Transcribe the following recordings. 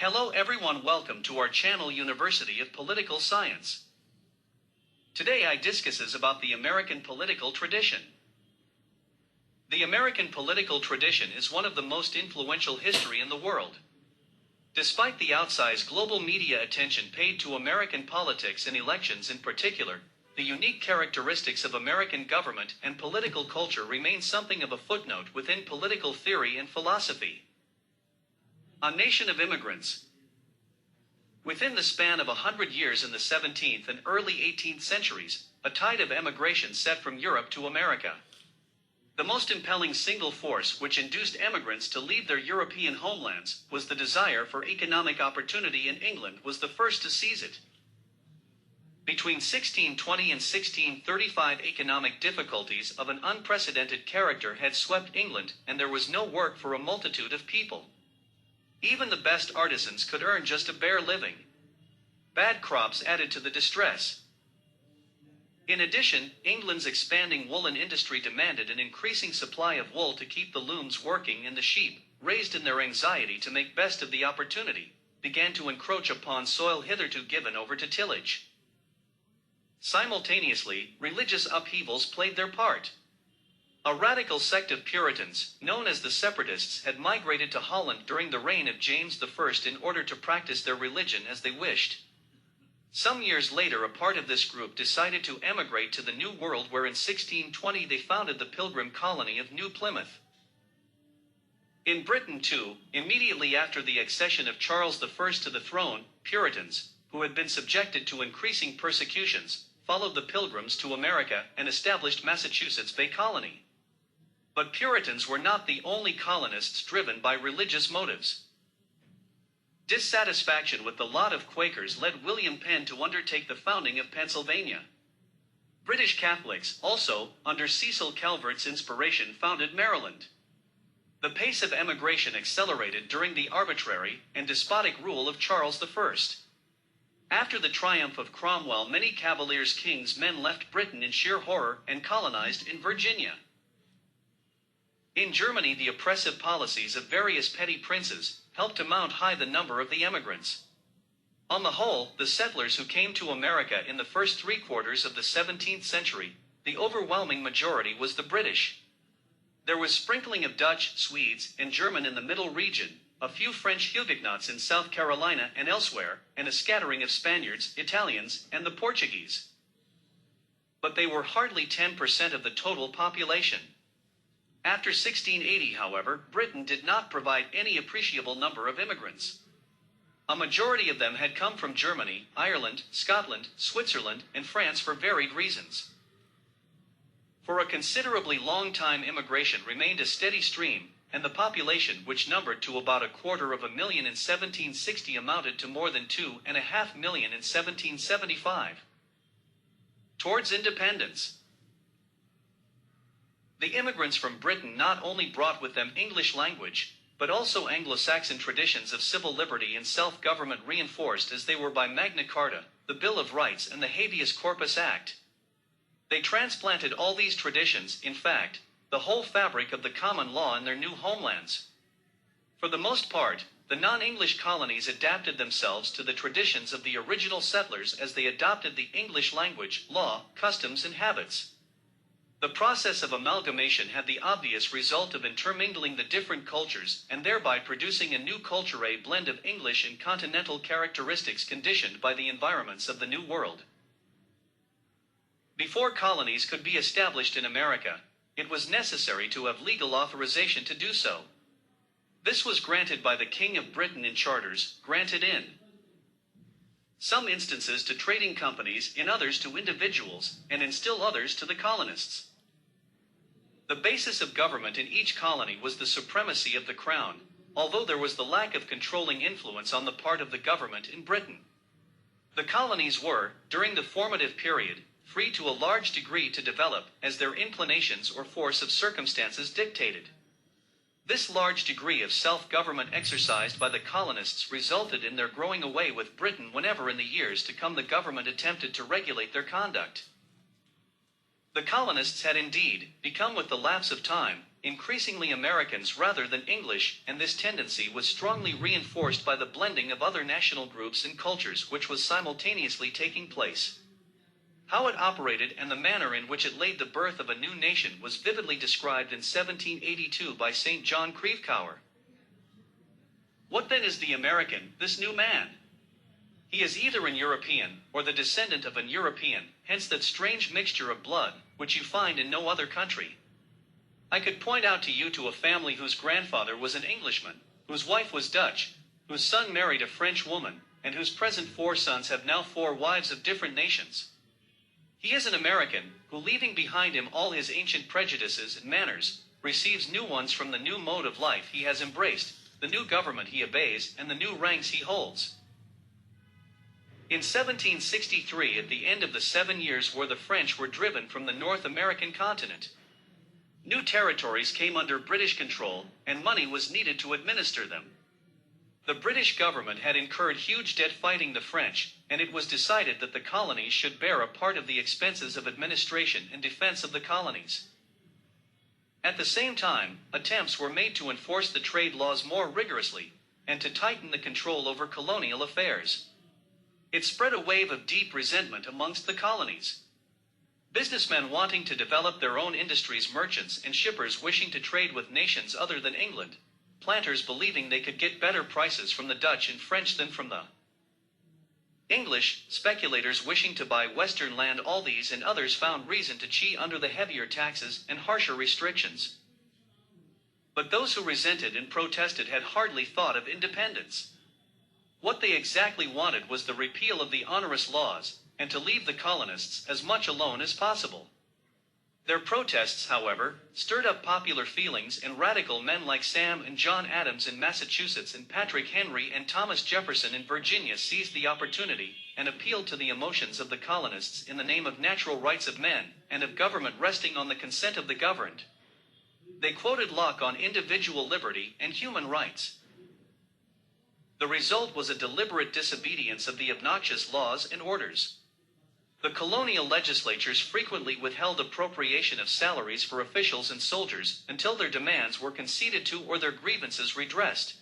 Hello everyone, welcome to our channel University of Political Science. Today I discusses about the American political tradition. The American political tradition is one of the most influential history in the world. Despite the outsized global media attention paid to American politics and elections in particular, the unique characteristics of American government and political culture remain something of a footnote within political theory and philosophy. A Nation of Immigrants. Within the span of 100 years in the 17th and early 18th centuries, a tide of emigration set from Europe to America. The most impelling single force which induced emigrants to leave their European homelands was the desire for economic opportunity, and England was the first to seize it. Between 1620 and 1635, economic difficulties of an unprecedented character had swept England, and there was no work for a multitude of people. Even the best artisans could earn just a bare living. Bad crops added to the distress. In addition, England's expanding woolen industry demanded an increasing supply of wool to keep the looms working, and the sheep, raised in their anxiety to make best of the opportunity, began to encroach upon soil hitherto given over to tillage. Simultaneously, religious upheavals played their part. A radical sect of Puritans, known as the Separatists, had migrated to Holland during the reign of James I in order to practice their religion as they wished. Some years later, a part of this group decided to emigrate to the New World, where in 1620 they founded the Pilgrim colony of New Plymouth. In Britain too, immediately after the accession of Charles I to the throne, Puritans, who had been subjected to increasing persecutions, followed the Pilgrims to America and established Massachusetts Bay Colony. But Puritans were not the only colonists driven by religious motives. Dissatisfaction with the lot of Quakers led William Penn to undertake the founding of Pennsylvania. British Catholics also, under Cecil Calvert's inspiration, founded Maryland. The pace of emigration accelerated during the arbitrary and despotic rule of Charles I. After the triumph of Cromwell, many Cavaliers' King's men left Britain in sheer horror and colonized in Virginia. In Germany, the oppressive policies of various petty princes helped to mount high the number of the emigrants. On the whole, the settlers who came to America in the first 3/4 of the 17th century, the overwhelming majority was the British. There was sprinkling of Dutch, Swedes, and German in the middle region, a few French Huguenots in South Carolina and elsewhere, and a scattering of Spaniards, Italians, and the Portuguese. But they were hardly 10% of the total population. After 1680, however, Britain did not provide any appreciable number of immigrants. A majority of them had come from Germany, Ireland, Scotland, Switzerland, and France for varied reasons. For a considerably long time, immigration remained a steady stream, and the population, which numbered to about 250,000 in 1760, amounted to more than 2.5 million in 1775. Towards independence. The immigrants from Britain not only brought with them English language, but also Anglo-Saxon traditions of civil liberty and self-government, reinforced as they were by Magna Carta, the Bill of Rights, and the Habeas Corpus Act. They transplanted all these traditions, in fact, the whole fabric of the common law, in their new homelands. For the most part, the non-English colonies adapted themselves to the traditions of the original settlers as they adopted the English language, law, customs, and habits. The process of amalgamation had the obvious result of intermingling the different cultures and thereby producing a new culture, a blend of English and continental characteristics conditioned by the environments of the New World. Before colonies could be established in America, it was necessary to have legal authorization to do so. This was granted by the King of Britain in charters, granted in some instances to trading companies, in others to individuals, and in still others to the colonists. The basis of government in each colony was the supremacy of the crown, although there was the lack of controlling influence on the part of the government in Britain. The colonies were, during the formative period, free to a large degree to develop as their inclinations or force of circumstances dictated. This large degree of self-government exercised by the colonists resulted in their growing away with Britain whenever in the years to come the government attempted to regulate their conduct. The colonists had indeed become, with the lapse of time, increasingly Americans rather than English, and this tendency was strongly reinforced by the blending of other national groups and cultures which was simultaneously taking place. How it operated and the manner in which it laid the birth of a new nation was vividly described in 1782 by St. John Crevecauer. What then is the American, this new man? He is either an European, or the descendant of an European, hence that strange mixture of blood, which you find in no other country. I could point out to you to a family whose grandfather was an Englishman, whose wife was Dutch, whose son married a French woman, and whose present 4 sons have now 4 wives of different nations. He is an American, who leaving behind him all his ancient prejudices and manners, receives new ones from the new mode of life he has embraced, the new government he obeys, and the new ranks he holds. In 1763, at the end of the 7 Years' War, the French were driven from the North American continent. New territories came under British control, and money was needed to administer them. The British government had incurred huge debt fighting the French, and it was decided that the colonies should bear a part of the expenses of administration and defense of the colonies. At the same time, attempts were made to enforce the trade laws more rigorously, and to tighten the control over colonial affairs. It spread a wave of deep resentment amongst the colonies. Businessmen wanting to develop their own industries, merchants and shippers wishing to trade with nations other than England, planters believing they could get better prices from the Dutch and French than from the English, speculators wishing to buy Western land. All these and others found reason to cheat under the heavier taxes and harsher restrictions. But those who resented and protested had hardly thought of independence. What they exactly wanted was the repeal of the onerous laws, and to leave the colonists as much alone as possible. Their protests, however, stirred up popular feelings, and radical men like Sam and John Adams in Massachusetts and Patrick Henry and Thomas Jefferson in Virginia seized the opportunity and appealed to the emotions of the colonists in the name of natural rights of men and of government resting on the consent of the governed. They quoted Locke on individual liberty and human rights. The result was a deliberate disobedience of the obnoxious laws and orders. The colonial legislatures frequently withheld appropriation of salaries for officials and soldiers until their demands were conceded to or their grievances redressed.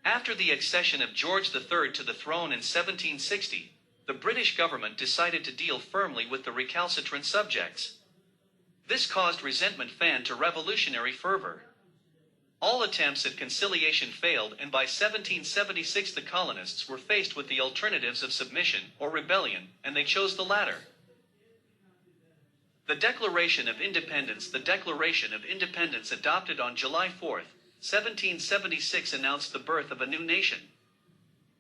After the accession of George III to the throne in 1760, the British government decided to deal firmly with the recalcitrant subjects. This caused resentment fanned to revolutionary fervor. All attempts at conciliation failed, and by 1776 the colonists were faced with the alternatives of submission or rebellion, and they chose the latter. The Declaration of Independence. The Declaration of Independence, adopted on July 4, 1776, announced the birth of a new nation.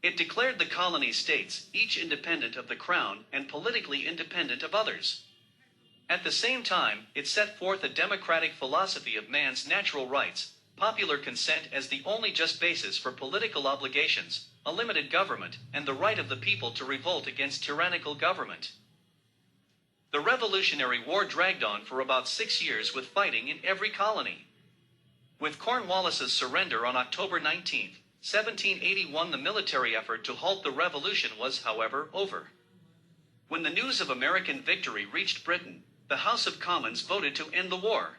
It declared the colony states, each independent of the crown and politically independent of others. At the same time, it set forth a democratic philosophy of man's natural rights, popular consent as the only just basis for political obligations, a limited government, and the right of the people to revolt against tyrannical government. The Revolutionary War dragged on for about 6 years with fighting in every colony. With Cornwallis's surrender on October 19, 1781, the military effort to halt the revolution was, however, over. When the news of American victory reached Britain, the House of Commons voted to end the war.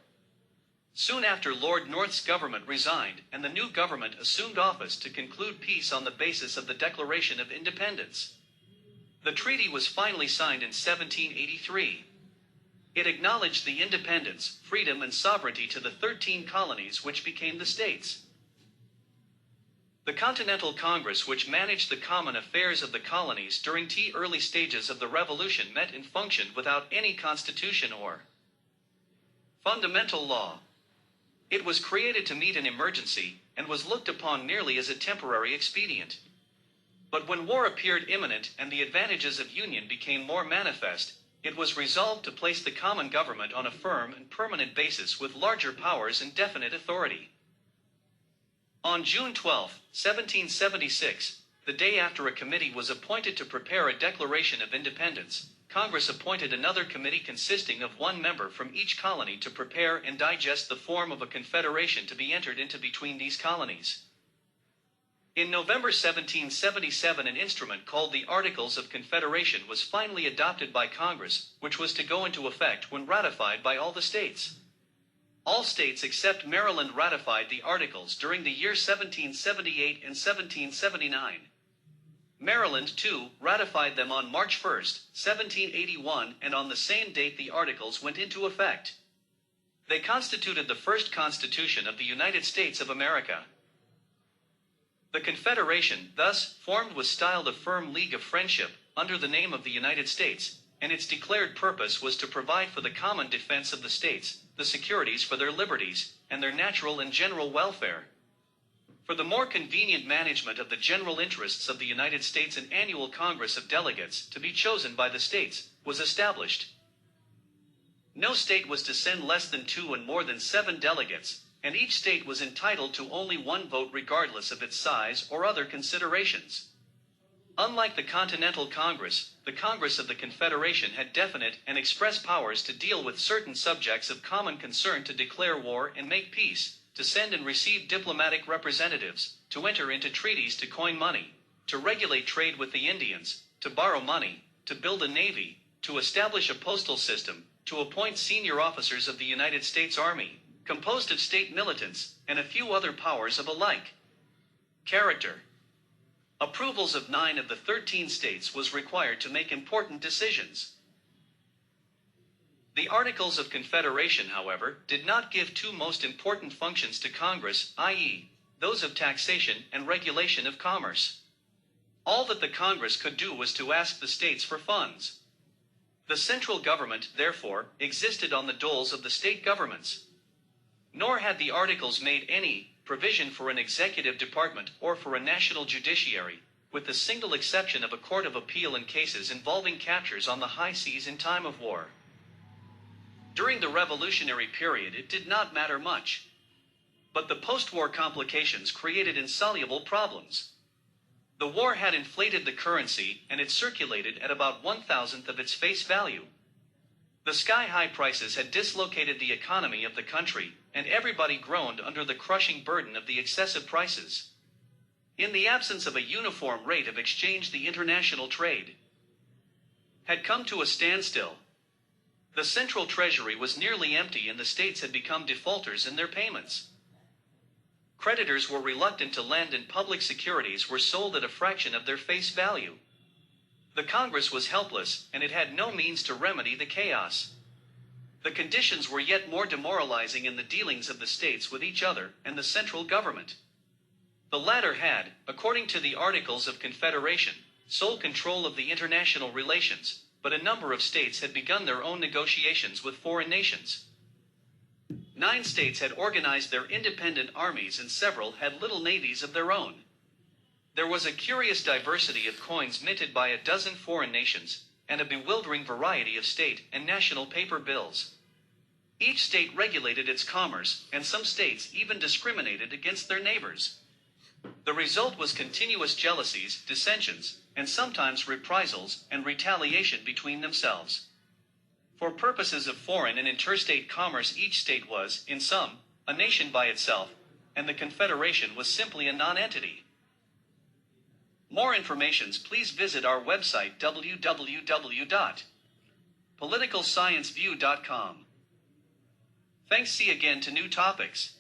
Soon after, Lord North's government resigned, and the new government assumed office to conclude peace on the basis of the Declaration of Independence. The treaty was finally signed in 1783. It acknowledged the independence, freedom, and sovereignty to the 13 colonies which became the states. The Continental Congress, which managed the common affairs of the colonies during the early stages of the Revolution, met and functioned without any constitution or fundamental law. It was created to meet an emergency, and was looked upon merely as a temporary expedient. But when war appeared imminent and the advantages of union became more manifest, it was resolved to place the common government on a firm and permanent basis with larger powers and definite authority. On June 12, 1776, the day after a committee was appointed to prepare a Declaration of Independence, Congress appointed another committee consisting of 1 member from each colony to prepare and digest the form of a confederation to be entered into between these colonies. In November 1777, an instrument called the Articles of Confederation was finally adopted by Congress, which was to go into effect when ratified by all the states. All states except Maryland ratified the Articles during the year 1778 and 1779. Maryland, too, ratified them on March 1, 1781, and on the same date the Articles went into effect. They constituted the first Constitution of the United States of America. The Confederation, thus formed, was styled a firm league of friendship, under the name of the United States, and its declared purpose was to provide for the common defense of the states, the securities for their liberties, and their natural and general welfare. For the more convenient management of the general interests of the United States, an annual Congress of Delegates, to be chosen by the states, was established. No state was to send less than 2 and more than 7 delegates, and each state was entitled to only 1 vote regardless of its size or other considerations. Unlike the Continental Congress, the Congress of the Confederation had definite and express powers to deal with certain subjects of common concern, to declare war and make peace, to send and receive diplomatic representatives, to enter into treaties, to coin money, to regulate trade with the Indians, to borrow money, to build a navy, to establish a postal system, to appoint senior officers of the United States Army, composed of state militants, and a few other powers of a like character. Approvals of 9 of the 13 states was required to make important decisions. The Articles of Confederation, however, did not give 2 most important functions to Congress, i.e., those of taxation and regulation of commerce. All that the Congress could do was to ask the states for funds. The central government, therefore, existed on the doles of the state governments. Nor had the Articles made any provision for an executive department or for a national judiciary, with the single exception of a court of appeal in cases involving captures on the high seas in time of war. During the Revolutionary period it did not matter much. But the post-war complications created insoluble problems. The war had inflated the currency, and it circulated at about 1/1000th of its face value. The sky-high prices had dislocated the economy of the country, and everybody groaned under the crushing burden of the excessive prices. In the absence of a uniform rate of exchange, the international trade had come to a standstill. The central treasury was nearly empty, and the states had become defaulters in their payments. Creditors were reluctant to lend, and public securities were sold at a fraction of their face value. The Congress was helpless, and it had no means to remedy the chaos. The conditions were yet more demoralizing in the dealings of the states with each other and the central government. The latter had, according to the Articles of Confederation, sole control of the international relations, but a number of states had begun their own negotiations with foreign nations. 9 states had organized their independent armies, and several had little navies of their own. There was a curious diversity of coins minted by a dozen foreign nations, and a bewildering variety of state and national paper bills. Each state regulated its commerce, and some states even discriminated against their neighbors. The result was continuous jealousies, dissensions, and sometimes reprisals and retaliation between themselves. For purposes of foreign and interstate commerce, each state was, in sum, a nation by itself, and the Confederation was simply a non-entity. More information, please visit our website www.politicalscienceview.com. Thanks. See again to new topics.